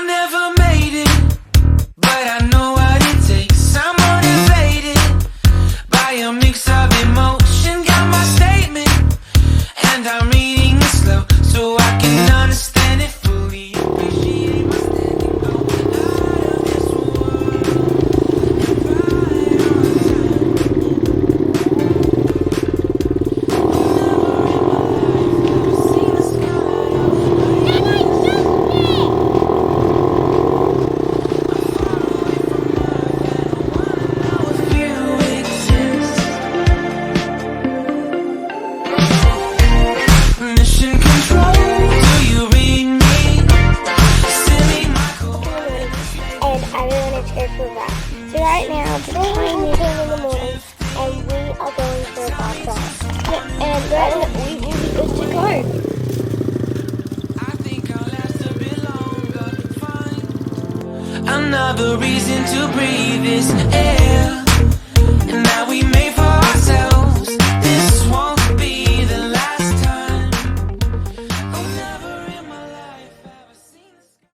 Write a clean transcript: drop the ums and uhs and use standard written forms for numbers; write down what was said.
never made it, but I know what it takes. I'm motivated by a mix of emotion. Got my statement, and I'm reading it slow so I can understand it fully. Appreciate my standing, go out of this world and ride on time. Mission control, do you read me? Silly Michael. And I really want to go for a ride. So right now, the time is 10 in the morning, and we are going for a bus ride. And then we will be good to go. I think I'll last a bit longer. Find another reason to breathe this air, and now we may find